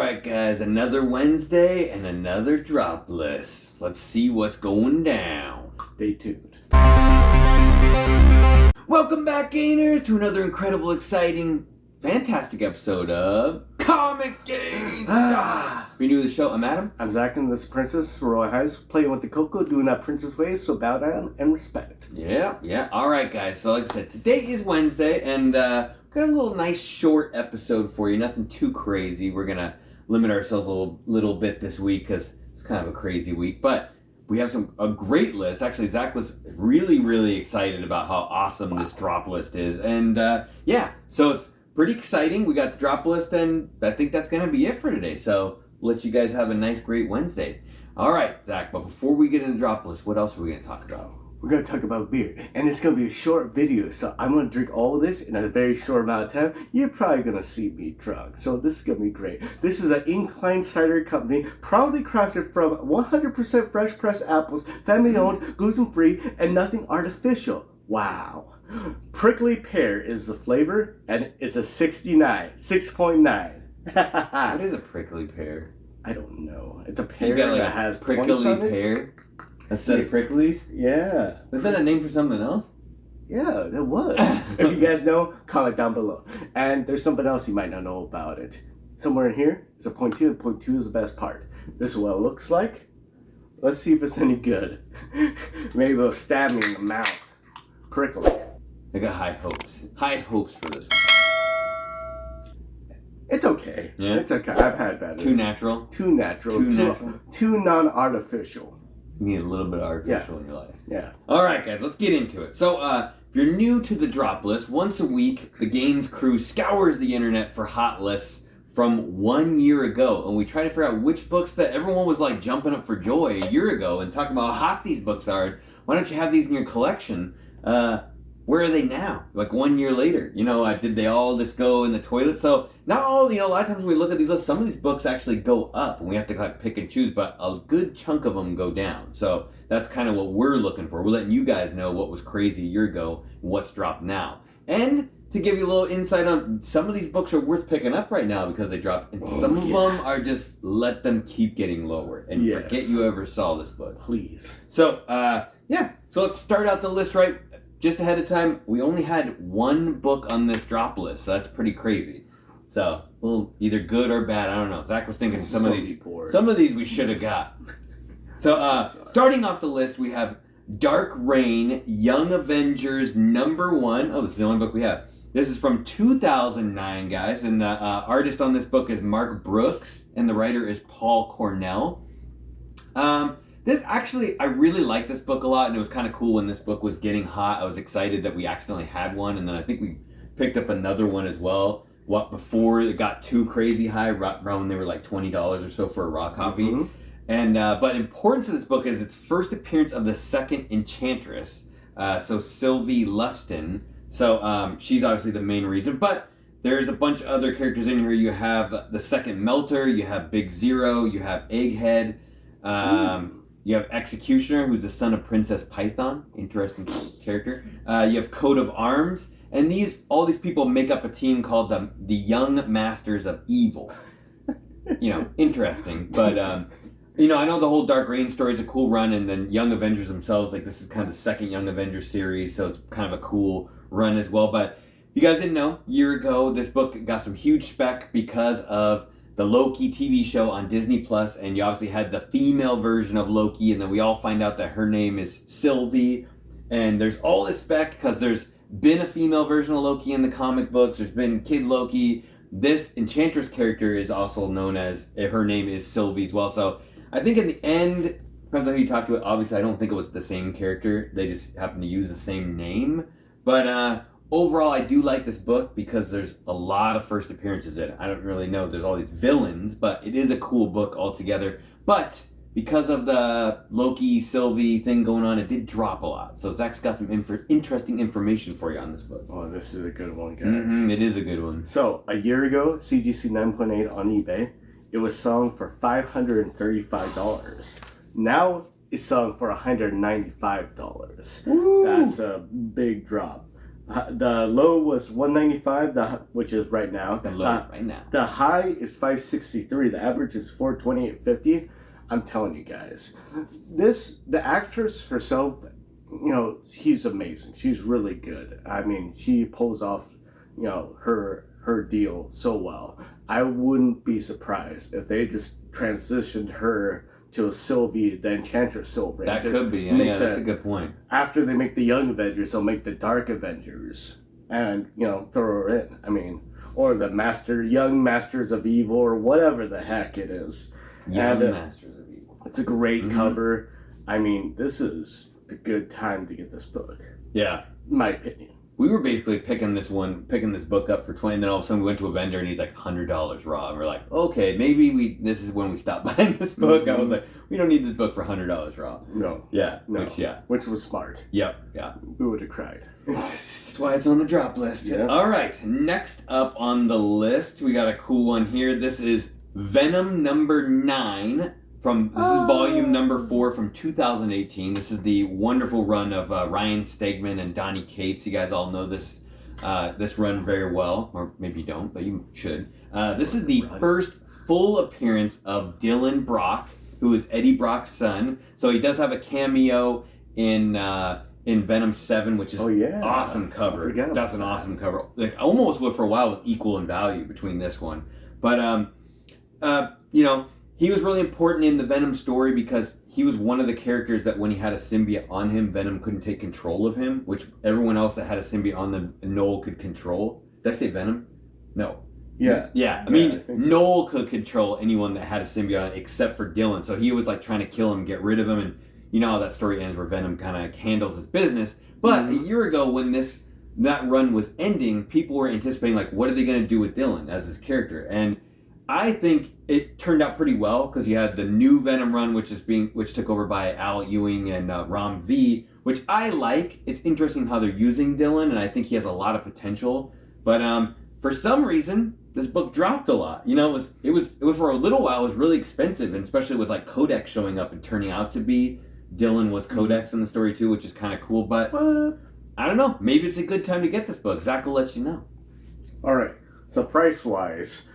right, guys, another Wednesday and another drop list. Let's see what's going down. Stay tuned. Welcome back, Gainers, to another incredible, exciting, fantastic episode of Comic Gains. If you're new to the show, I'm Adam. I'm Zach, and this is Princess Roy Heights, playing with the Coco, doing that princess way, so bow down and respect. Yeah. All right, guys. So, like I said, today is Wednesday, and got a little nice short episode for you. Nothing too crazy. We're gonna limit ourselves a little bit this week because it's kind of a crazy week, but we have a great list. Actually, Zach was really excited about how awesome this drop list is, and so it's pretty exciting. We got the drop list, and I think that's gonna be it for today. So we'll let you guys have a nice, great Wednesday. All right, Zach. But before we get into the drop list, what else are we gonna talk about? We're going to talk about beer, and it's going to be a short video, so I'm going to drink all of this in a very short amount of time. You're probably going to see me drunk, so this is going to be great. This is an Incline Cider Company, proudly crafted from 100% fresh pressed apples, family-owned, gluten-free, and nothing artificial. Wow. Prickly pear is the flavor, and it's a 6.9. What is a prickly pear? I don't know. It's a pear You got that has prickly points on it. pear instead of pricklies? Yeah. Was that a name for something else? Yeah, it was. If you guys know, comment down below. And there's something else you might not know about it. Somewhere in here is a point 2. Point 2 is the best part. This is what it looks like. Let's see if it's any good. Maybe it'll stab me in the mouth. Prickly. I got high hopes. High hopes for this one. It's okay. Yeah? It's okay. I've had better. Too natural? Too natural. Too natural? Too non-artificial. You need a little bit of artificial in your life. Yeah. All right, guys, let's get into it. So, if you're new to the drop list, once a week, the Gains crew scours the internet for hot lists from 1 year ago, and we try to figure out which books that everyone was like jumping up for joy a year ago and talking about how hot these books are. Why don't you have these in your collection? Where are they now? Like 1 year later, did they all just go in the toilet? So not all, a lot of times when we look at these lists, some of these books actually go up and we have to kind of pick and choose, but a good chunk of them go down. So that's kind of what we're looking for. We're letting you guys know what was crazy a year ago and what's dropped now. And to give you a little insight on some of these books are worth picking up right now because they dropped, and some of them are just let them keep getting lower and forget you ever saw this book. Please. So, so let's start out the list right. Just ahead of time, we only had one book on this drop list, so that's pretty crazy. So, well, either good or bad, I don't know. Zach was thinking some of these we should have got. So, starting off the list, we have Dark Reign, Young Avengers #1. Oh, this is the only book we have. This is from 2009, guys, and the artist on this book is Mark Brooks, and the writer is Paul Cornell. This actually, I really like this book a lot, and it was kind of cool when this book was getting hot. I was excited that we accidentally had one, and then I think we picked up another one as well. Before it got too crazy high, around when they were like $20 or so for a raw copy. Mm-hmm. And but important to this book is its first appearance of the second Enchantress, so Sylvie Lustin. So she's obviously the main reason, but there's a bunch of other characters in here. You have the second Melter, you have Big Zero, you have Egghead. You have Executioner, who's the son of Princess Python. Interesting character. You have Coat of Arms. And all these people make up a team called the Young Masters of Evil. Interesting. But, I know the whole Dark Reign story is a cool run. And then Young Avengers themselves, like this is kind of the second Young Avengers series. So it's kind of a cool run as well. But if you guys didn't know, a year ago, this book got some huge spec because of the Loki TV show on Disney Plus, and you obviously had the female version of Loki, and then we all find out that her name is Sylvie, and there's all this spec because there's been a female version of Loki in the comic books, there's been Kid Loki, this Enchantress character is also known as, her name is Sylvie as well, so I think in the end, depends on who you talk to, obviously I don't think it was the same character, they just happened to use the same name, but overall, I do like this book because there's a lot of first appearances in it. I don't really know. There's all these villains, but it is a cool book altogether. But because of the Loki, Sylvie thing going on, it did drop a lot. So Zach's got some interesting information for you on this book. Oh, this is a good one, guys. Mm-hmm, it is a good one. So, a year ago, CGC 9.8 on eBay, it was selling for $535. Now, it's selling for $195. Woo! That's a big drop. The low was 195, which is right now. The low right now. The high is 563. The average is 428.50. I'm telling you guys, the actress herself, she's amazing. She's really good. I mean, she pulls off, her deal so well. I wouldn't be surprised if they just transitioned her to Sylvie, the Enchantress Sylvie. That could be. Yeah, that's a good point. After they make the Young Avengers, they'll make the Dark Avengers, and throw her in. I mean, or the Young Masters of Evil, or whatever the heck it is. Young Masters of Evil. It's a great cover. I mean, this is a good time to get this book. Yeah, in my opinion. We were basically picking this book up for 20, and then all of a sudden we went to a vendor and he's like $100 raw, and we're like, okay, maybe this is when we stopped buying this book. Mm-hmm. I was like, we don't need this book for $100 raw. No. Yeah. No. Which Which was smart. Yep. Yeah. We would have cried. That's why it's on the drop list. Yeah. All right. Next up on the list, we got a cool one here. This is Venom number 9. This is volume number 4 from 2018. This is the wonderful run of Ryan Stegman and Donny Cates. You guys all know this run very well, or maybe you don't, but you should. This is the first full appearance of Dylan Brock, who is Eddie Brock's son. So he does have a cameo in Venom 7, which is awesome cover. That's an awesome cover. Like almost for a while was equal in value between this one, but he was really important in the Venom story because he was one of the characters that when he had a symbiote on him, Venom couldn't take control of him, which everyone else that had a symbiote on them, Noel could control. Did I say Venom? No. Yeah. Yeah. I mean, Noel could control anyone that had a symbiote except for Dylan. So he was like trying to kill him, get rid of him. And you know how that story ends where Venom kind of handles his business. But a year ago when that run was ending, people were anticipating like, what are they going to do with Dylan as his character? And I think it turned out pretty well because you had the new Venom run, which took over by Al Ewing and Ram V, which I like. It's interesting how they're using Dylan, and I think he has a lot of potential. But for some reason, this book dropped a lot. It was for a little while. It was really expensive, and especially with like Codex showing up and turning out to be Dylan was Codex in the story too, which is kind of cool. But I don't know. Maybe it's a good time to get this book. Zach will let you know. All right. So price wise.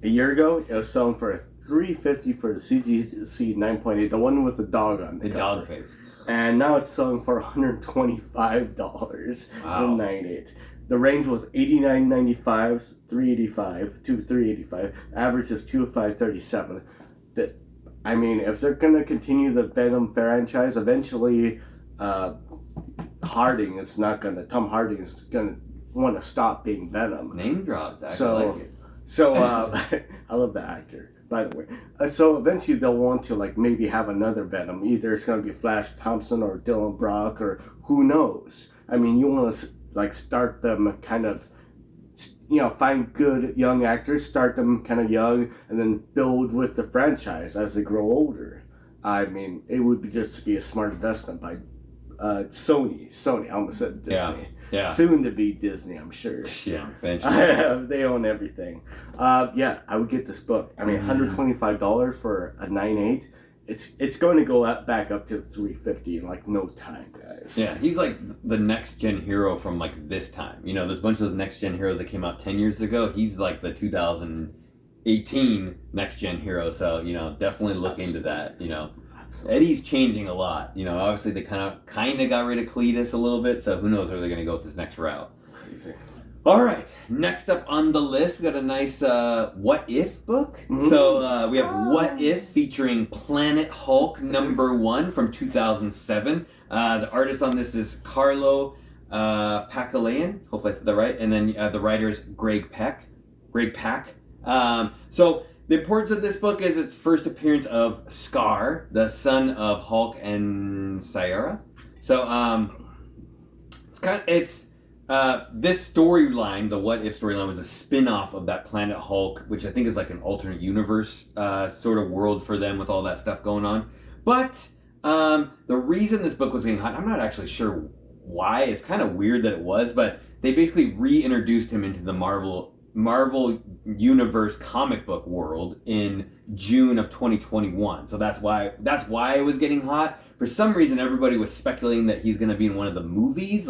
A year ago, it was selling for $350 for the CGC 9.8, the one with the dog on the cover. Dog face. And now it's selling for $125 Wow. in 9.8. The range was $89.95, $385 to $385. Average is $205.37. I mean, if they're gonna continue the Venom franchise, eventually, Tom Hardy is gonna want to stop being Venom. Name drops. I like it. So, I love the actor, by the way. So eventually they'll want to maybe have another Venom. Either it's going to be Flash Thompson or Dylan Brock or who knows. I mean, you want to start them kind of, find good young actors, start them kind of young, and then build with the franchise as they grow older. I mean, it would just be a smart investment by Sony. I almost said Disney. Yeah. Soon to be Disney, I'm sure. Yeah, eventually. They own everything. I would get this book. I mean, $125 for a 9.8. It's going to go back up to $350 in no time, guys. Yeah, he's like the next gen hero from this time. There's a bunch of those next gen heroes that came out 10 years ago. He's like the 2018 next gen hero. So definitely look into that. Absolutely. Eddie's changing a lot. Obviously they kind of got rid of Cletus a little bit, so who knows where they're going to go with this next route. Crazy. All right, next up on the list, we got a nice What If book. Mm-hmm. So we have What If featuring Planet Hulk number 1 from 2007. The artist on this is Carlo Pacalayan. Hopefully I said that right. And then the writer is Greg Pak. So the importance of this book is its first appearance of Scar, the son of Hulk and Sierra. So this storyline, the What If storyline, was a spin-off of that Planet Hulk, which I think is like an alternate universe sort of world for them with all that stuff going on. But the reason this book was getting hot, I'm not actually sure why. It's kind of weird that it was, but they basically reintroduced him into the Marvel Universe comic book world in June of 2021. So that's why it was getting hot. For some reason, everybody was speculating that he's going to be in one of the movies.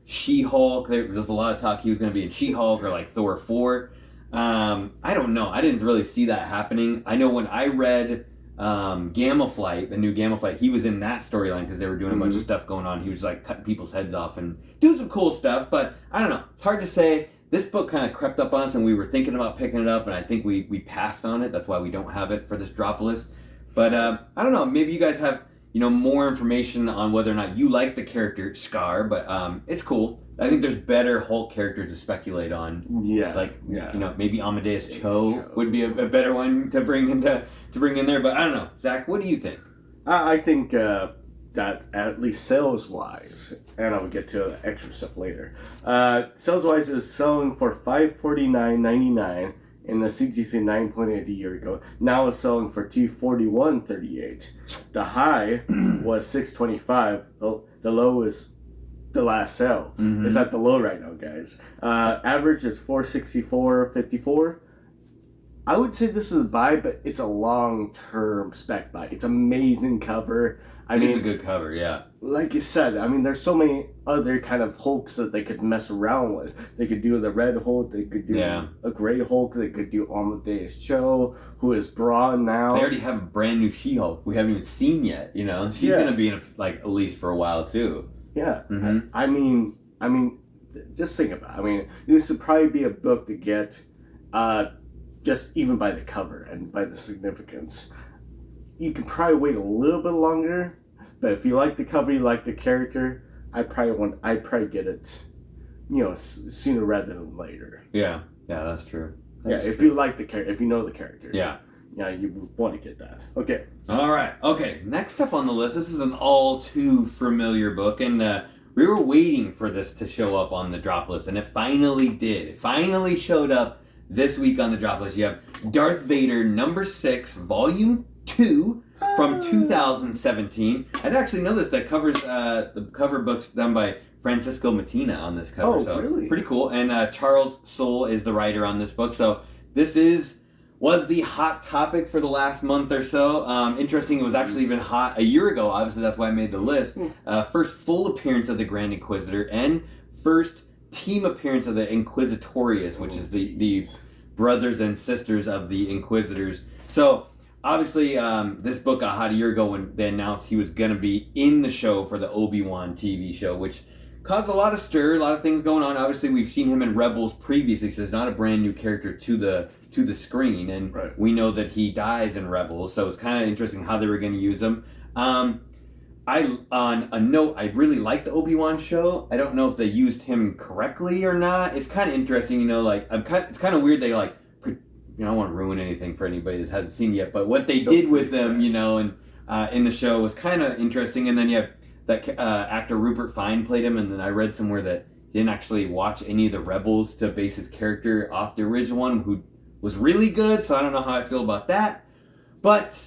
She-Hulk. There was a lot of talk he was going to be in She-Hulk or like Thor 4. I don't know. I didn't really see that happening. I know when I read Gamma Flight, the new Gamma Flight, he was in that storyline because they were doing a bunch of stuff going on. He was like cutting people's heads off and doing some cool stuff, but I don't know. It's hard to say. This book kind of crept up on us and we were thinking about picking it up, and I think we passed on it. That's why we don't have it for this drop list. But I don't know. Maybe you guys have more information on whether or not you like the character Scar, but it's cool. I think there's better Hulk characters to speculate on. Yeah. Maybe Amadeus Cho would be a better one to bring in there. But I don't know. Zach, what do you think? I think that at least sales-wise, and I'll get to the extra stuff later. Sales-wise, it was selling for $549.99 in the CGC 9.8 a year ago. Now it's selling for $241.38. The high was $625. The low is the last sale. Mm-hmm. It's at the low right now, guys. Average is $464.54. I would say this is a buy, but it's a long-term spec buy. It's amazing cover. It's a good cover, yeah. Like you said, there's so many other kind of Hulks that they could mess around with. They could do the Red Hulk, they could do a Gray Hulk, they could do Amadeus Cho, who is Braun now. They already have a brand new She-Hulk we haven't even seen yet, She's going to be in at least for a while, too. Yeah. Mm-hmm. Just think about it. This would probably be a book to get just even by the cover and by the significance. You can probably wait a little bit longer, but if you like the cover, you like the character, I'd probably get it, sooner rather than later. Yeah, that's true. If you like the character, if you know the character. Yeah, you want to get that. Okay. All right. Okay. Next up on the list, this is an all too familiar book, and we were waiting for this to show up on the drop list, and it finally did. It finally showed up this week on the drop list. You have Darth Vader #6, Volume 2 from 2017. I didn't actually know this. That covers the cover book's done by Francisco Matina on this cover. Oh, so really? Pretty cool. And Charles Soule is the writer on this book. So this was the hot topic for the last month or so. Interesting, it was actually even hot a year ago. Obviously, that's why I made the list. First full appearance of the Grand Inquisitor and first team appearance of the Inquisitorius, which is the brothers and sisters of the Inquisitors. So obviously, this book got hot a year ago when they announced he was going to be in the show for the Obi-Wan TV show, which caused a lot of stir, a lot of things going on. Obviously, we've seen him in Rebels previously, so it's not a brand new character to the screen, and we know that he dies in Rebels, so it's kind of interesting how they were going to use him. On a note, I really like the Obi-Wan show. I don't know if they used him correctly or not. It's kind of interesting, it's kind of weird they I don't want to ruin anything for anybody that hasn't seen it yet, but what they did with them, and in the show was kind of interesting. And then you have that actor Rupert Fine played him, and then I read somewhere that he didn't actually watch any of the Rebels to base his character off the original one, who was really good, so I don't know how I feel about that. But,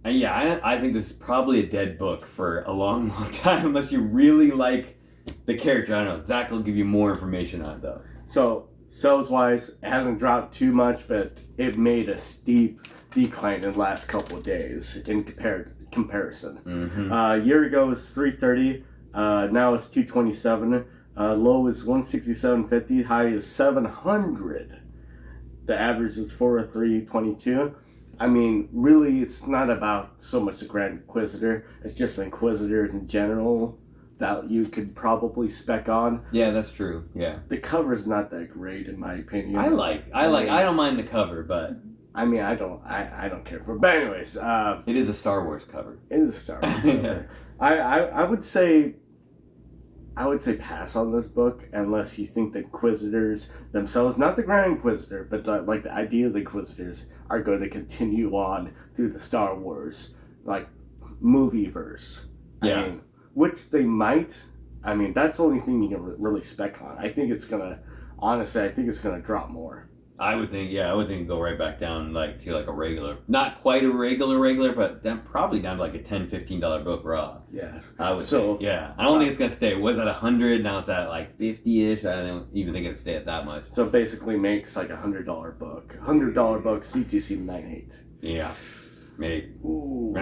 I think this is probably a dead book for a long, long time, unless you really like the character. I don't know. Zach will give you more information on it, though. So, sales-wise, it hasn't dropped too much, but it made a steep decline in the last couple of days in comparison. Mm-hmm. A year ago it was 330, now it's 227. Low is 167.50, high is 700. The average is 403.22. Really, it's not about so much the Grand Inquisitor. It's just the Inquisitors in general that you could probably spec on. Yeah, that's true. Yeah. The cover's not that great in my opinion. I don't mind the cover, but I don't care for it. But anyways, it is a Star Wars cover. It is a Star Wars cover. I would say pass on this book unless you think the Inquisitors themselves, not the Grand Inquisitor, but the idea of the Inquisitors are going to continue on through the Star Wars movie verse. Which they might. That's the only thing you can really spec on. I think it's gonna drop more. I would think go right back down to a regular, not quite a regular, but probably down to a $10, $15 book raw. Yeah. I would say. Yeah. I don't think it's gonna stay. It was at 100, now it's at 50-ish. I don't even think it'd stay at that much. So it basically makes a $100 book. $100 book, CGC 9.8. Yeah. Maybe. Ooh.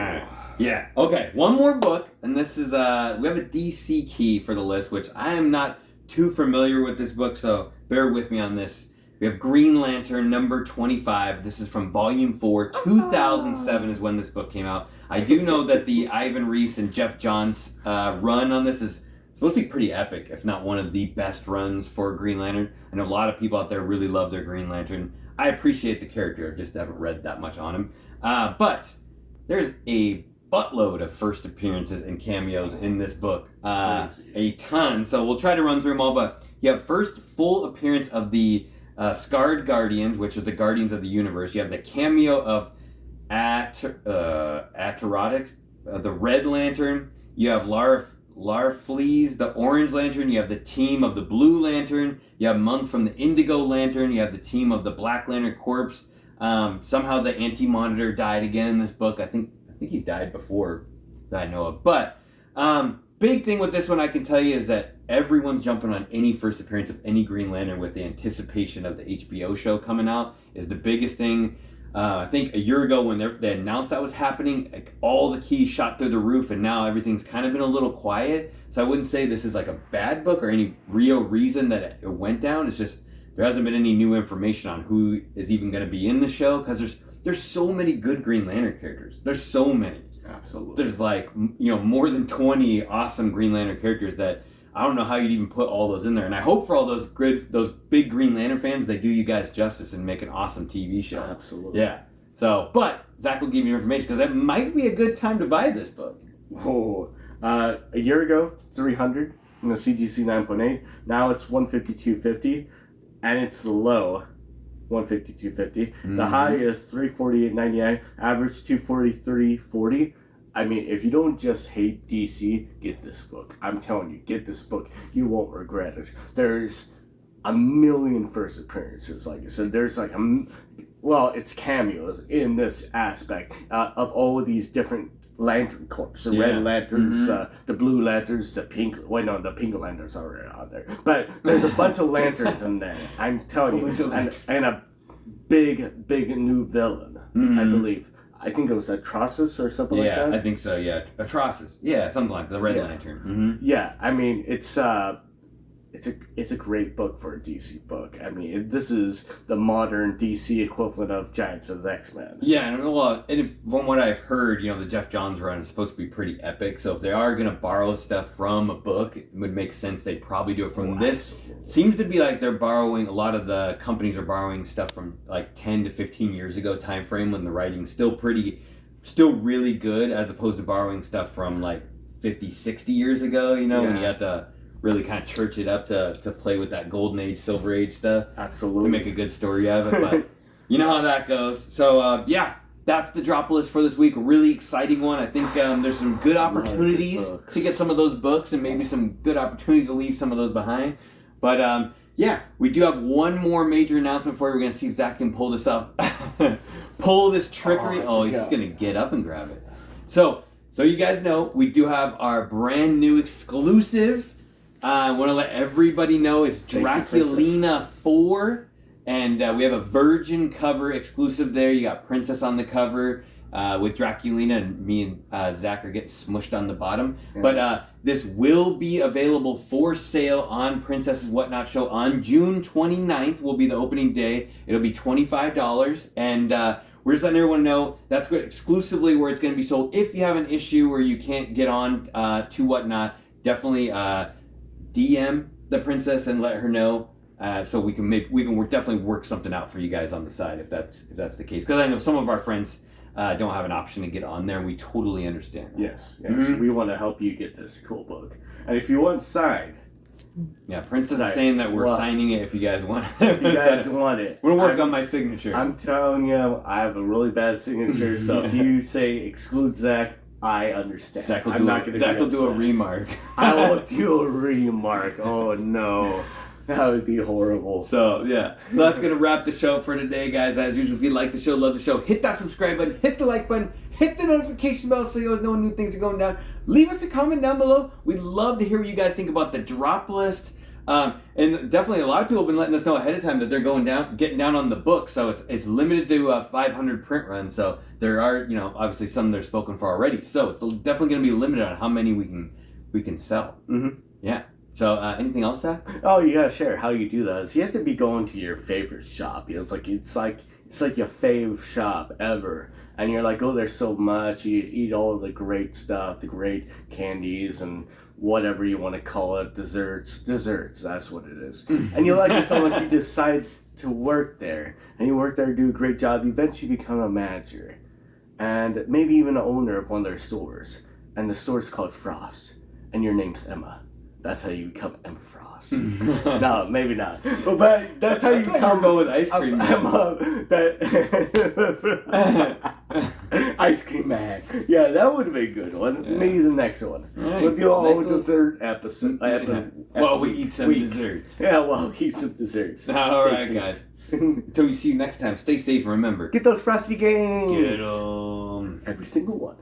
Yeah. Okay. One more book, and this is we have a DC key for the list, which I am not too familiar with this book, so bear with me on this. We have Green Lantern number 25. This is from Volume 4. 2007 is when this book came out. I do know that the Ivan Reis and Jeff Johns run on this is supposed to be pretty epic, if not one of the best runs for Green Lantern. I know a lot of people out there really love their Green Lantern. I appreciate the character, just haven't read that much on him. But there's a buttload of first appearances and cameos in this book. A ton. So we'll try to run through them all, but you have first full appearance of the Scarred Guardians, which are the Guardians of the Universe. You have the cameo of Aterotic, the Red Lantern. You have Lar Flees, the Orange Lantern. You have the team of the Blue Lantern. You have Monk from the Indigo Lantern. You have the team of the Black Lantern Corps. Somehow the Anti-Monitor died again in this book. I think he's died before that I know of. But big thing with this one I can tell you is that everyone's jumping on any first appearance of any Green Lantern with the anticipation of the HBO show coming out is the biggest thing. I think a year ago when they announced that was happening, like all the keys shot through the roof, and now everything's kind of been a little quiet. So I wouldn't say this is like a bad book or any real reason that it went down. It's just there hasn't been any new information on who is even going to be in the show because there's so many good Green Lantern characters. There's so many. Absolutely. There's like more than 20 awesome Green Lantern characters that I don't know how you'd even put all those in there. And I hope for all those big Green Lantern fans, they do you guys justice and make an awesome TV show. Absolutely. Yeah. So, but Zach will give you information because it might be a good time to buy this book. Oh, a year ago, 300 in the CGC 9.8. Now it's 152.50, and it's low, 152.50. Mm-hmm. The high is 348.99. Average 243.40. I mean, if you don't just hate DC, get this book. I'm telling you, get this book. You won't regret it. There's a million first appearances, like I said. There's like it's cameos in this aspect of all of these different Lantern Corps. The Red Lanterns, the Blue Lanterns, the Pink... Wait, no, the Pink Lanterns are already out there. But there's a bunch of lanterns in there. I'm telling you. And a big new villain, I believe. I think it was Atrocious or something like that. Yeah, I think so, yeah. Atrocious. Yeah, something like the Red Lantern. Mm-hmm. Yeah, I mean, it's a great book for a DC book. I mean, this is the modern DC equivalent of Giants as X-Men. Yeah, and from what I've heard, the Jeff Johns run is supposed to be pretty epic. So if they are going to borrow stuff from a book, it would make sense they'd probably do it from this. Absolutely. Seems to be like they're borrowing, a lot of the companies are borrowing stuff from like 10 to 15 years ago time frame when the writing's still really good, as opposed to borrowing stuff from like 50, 60 years ago, when you have to really kind of church it up to play with that golden age, silver age stuff. Absolutely. To make a good story out of it. But you know how that goes. So, that's the drop list for this week. A really exciting one. I think there's some good opportunities to get some of those books and maybe some good opportunities to leave some of those behind. But, we do have one more major announcement for you. We're going to see if Zach can pull this up. Pull this trickery. He's just going to get up and grab it. So you guys know, we do have our brand new exclusive. I want to let everybody know it's Draculina 4, and we have a Virgin cover exclusive there. You got Princess on the cover with Draculina, and me and Zach are getting smushed on the bottom. Yeah. But this will be available for sale on Princess's Whatnot Show on June 29th will be the opening day. It'll be $25, and we're just letting everyone know that's good exclusively where it's going to be sold. If you have an issue where you can't get on to Whatnot, definitely DM the Princess and let her know, so we can definitely work something out for you guys on the side if that's the case. Because I know some of our friends don't have an option to get on there, and we totally understand that. Yes. Mm-hmm. We want to help you get this cool book, and if you want signed, Princess is saying that we're signing it if you guys want it. If you guys want it, we're working on my signature. I'm telling you, I have a really bad signature, so if you say exclude Zach, I understand. Zach will do a remark. I will do a remark. Oh no. That would be horrible. So that's going to wrap the show for today, guys. As usual, if you like the show, love the show, hit that subscribe button, hit the like button, hit the notification bell so you always know when new things are going down. Leave us a comment down below. We'd love to hear what you guys think about the drop list. And definitely a lot of people have been letting us know ahead of time that they're getting down on the book. So it's limited to 500 print runs. So there are, obviously some that are spoken for already. So it's definitely going to be limited on how many we can sell. Mm-hmm. Yeah. So, anything else, Zach? Oh, you gotta share how you do that. Is you have to be going to your favorite shop. You know, it's like your fave shop ever, and you're like, oh, there's so much. You eat all the great stuff, the great candies, and whatever you want to call it, desserts. That's what it is. And you like it so much, you decide to work there, and you work there, do a great job. You eventually become a manager, and maybe even an owner of one of their stores. And the store's called Frost, and your name's Emma. That's how you become Emma Frost. No, maybe not. But that's how you become. Go with ice cream. Ice cream man. Yeah, that would be a good one. Yeah. Maybe the next one. Right. We'll do a Nice whole little- dessert episode. Well, we eat some desserts. Yeah, well, eat some desserts. All Stay right, tuned. guys. Until we see you next time, stay safe and remember. Get those frosty games. Get 'em. Every single one.